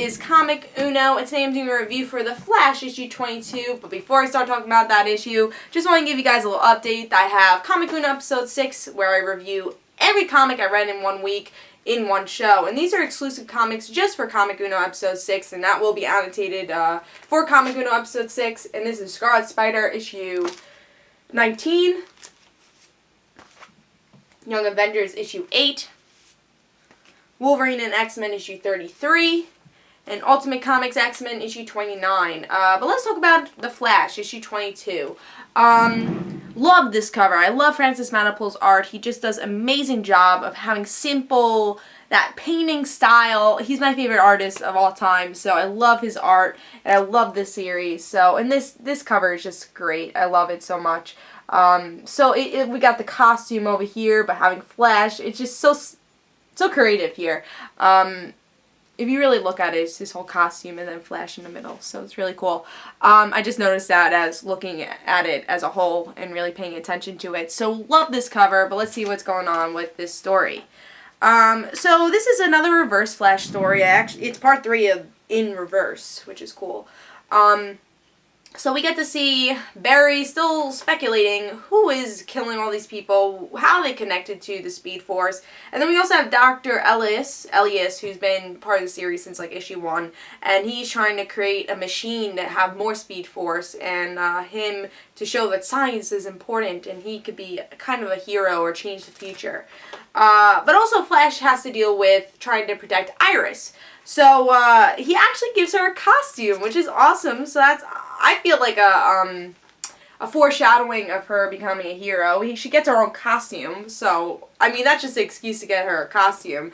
is Comic Uno, and today I'm doing a review for The Flash issue 22, but before I start talking about that issue, just want to give you guys a little update. I have Comic Uno episode 6, where I review every comic I read in 1 week in one show, and these are exclusive comics just for Comic Uno episode 6, and that will be annotated for Comic Uno episode 6, and this is Scarlet Spider issue 19, Young Avengers issue 8, Wolverine and X-Men issue 33, and Ultimate Comics X-Men issue 29. But let's talk about The Flash issue 22. Love this cover. I love Francis Manapul's art. He just does an amazing job of having simple, that painting style. He's my favorite artist of all time, so I love his art, and I love this series. So, and this cover is just great. I love it so much. So we got the costume over here, but having Flash, it's just so creative here. If you really look at it, it's this whole costume and then Flash in the middle, so it's really cool. I just noticed that as looking at it as a whole and really paying attention to it. So love this cover, but let's see what's going on with this story. So this is another Reverse Flash story. It's part 3 of In Reverse, which is cool. So we get to see Barry still speculating who is killing all these people, how they connected to the Speed Force. And then we also have Dr. Elias, who's been part of the series since like issue 1. And he's trying to create a machine to have more Speed Force and him to show that science is important and he could be kind of a hero or change the future. But also Flash has to deal with trying to protect Iris. So he actually gives her a costume, which is awesome. So that's, I feel like a foreshadowing of her becoming a hero. She gets her own costume, so, I mean, that's just an excuse to get her a costume.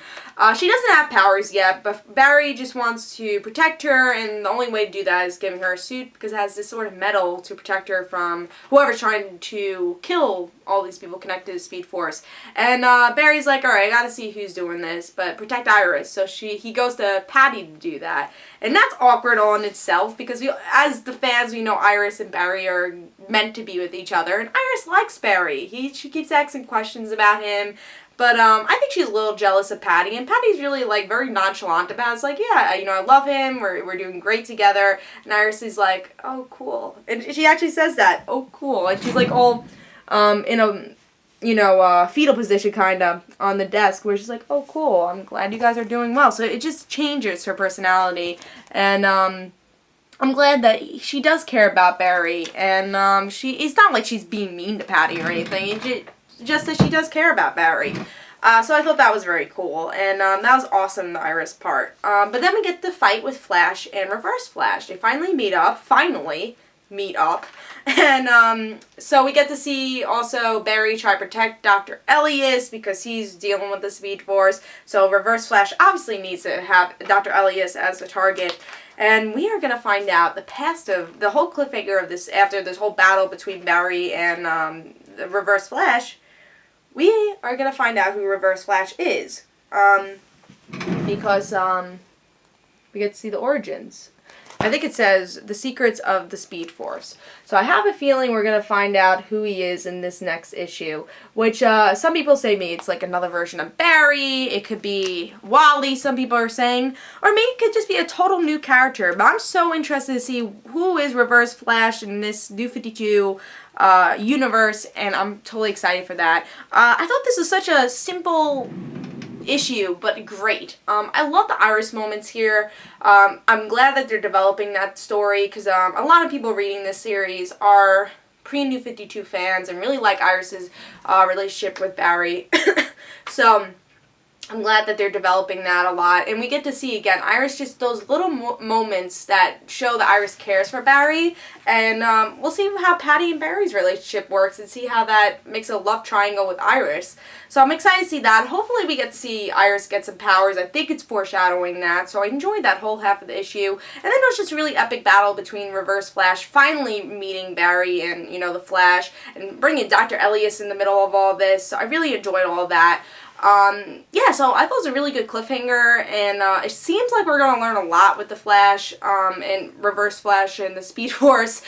She doesn't have powers yet, but Barry just wants to protect her, and the only way to do that is giving her a suit, because it has this sort of metal to protect her from whoever's trying to kill all these people connected to the Speed Force. And Barry's like, alright, I gotta see who's doing this, but protect Iris. So he goes to Patty to do that. And that's awkward all in itself, because as the fans, we know Iris and Barry are meant to be with each other, and Iris likes Barry. She keeps asking questions about him, but I think she's a little jealous of Patty, and Patty's really like very nonchalant about it. It's like, yeah, you know, I love him, we're doing great together, and Iris is like, oh, cool. And she actually says that, oh, cool, and she's like all in a, you know, fetal position kind of on the desk, where she's like, oh, cool, I'm glad you guys are doing well. So it just changes her personality, and I'm glad that she does care about Barry, and it's not like she's being mean to Patty or anything, it's just that she does care about Barry. So I thought that was very cool, and that was awesome, the Iris part. But then we get the fight with Flash and Reverse Flash. They finally meet up, and so we get to see also Barry try to protect Dr. Elias because he's dealing with the Speed Force. So Reverse Flash obviously needs to have Dr. Elias as the target. And we are going to find out the past of the whole cliffhanger of this, after this whole battle between Barry and the Reverse Flash. We are going to find out who Reverse Flash is. Because we get to see the origins. I think it says The Secrets of the Speed Force. So I have a feeling we're going to find out who he is in this next issue. Which some people say maybe it's like another version of Barry. It could be Wally, some people are saying. Or maybe it could just be a total new character. But I'm so interested to see who is Reverse Flash in this New 52 universe. And I'm totally excited for that. I thought this was such a simple issue, but great. I love the Iris moments here. I'm glad that they're developing that story, because a lot of people reading this series are pre-New 52 fans and really like Iris's relationship with Barry. So I'm glad that they're developing that a lot. And we get to see, again, Iris, just those little moments that show that Iris cares for Barry. And we'll see how Patty and Barry's relationship works and see how that makes a love triangle with Iris. So I'm excited to see that. Hopefully we get to see Iris get some powers. I think it's foreshadowing that. So I enjoyed that whole half of the issue. And then it was just a really epic battle between Reverse Flash finally meeting Barry and, you know, the Flash, and bringing Dr. Elias in the middle of all this. So I really enjoyed all of that. Yeah, so I thought it was a really good cliffhanger, and it seems like we're going to learn a lot with the Flash, and Reverse Flash and the Speed Force,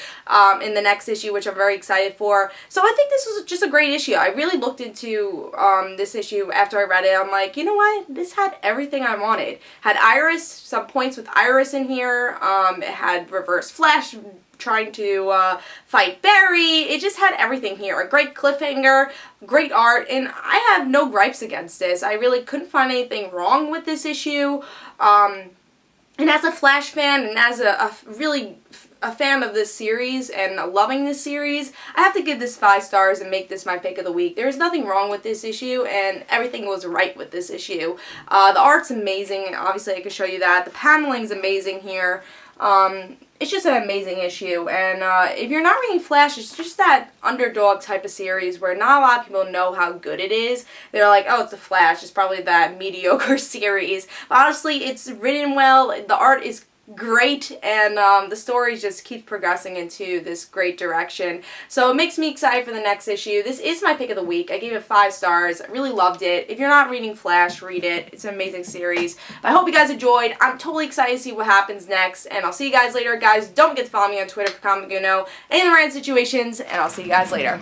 in the next issue, which I'm very excited for. So I think this was just a great issue. I really looked into, this issue after I read it. I'm like, you know what? This had everything I wanted. Had Iris, some points with Iris in here, it had Reverse Flash trying to fight Barry. It just had everything here. A great cliffhanger, great art, and I have no gripes against this. I really couldn't find anything wrong with this issue. And as a Flash fan and as a fan of this series and loving this series, I have to give this 5 stars and make this my pick of the week. There's nothing wrong with this issue, and everything was right with this issue. The art's amazing. Obviously, I can show you that. The paneling's amazing here. It's just an amazing issue, and if you're not reading Flash, it's just that underdog type of series where not a lot of people know how good it is. They're like, oh, it's a Flash, it's probably that mediocre series. But honestly, it's written well, the art is great, and the story just keeps progressing into this great direction. So it makes me excited for the next issue. This is my pick of the week. I gave it 5 stars. I really loved it. If you're not reading Flash, read it. It's an amazing series. But I hope you guys enjoyed. I'm totally excited to see what happens next, and I'll see you guys later. Guys, don't forget to follow me on Twitter for Comic Uno and in the random situations, and I'll see you guys later.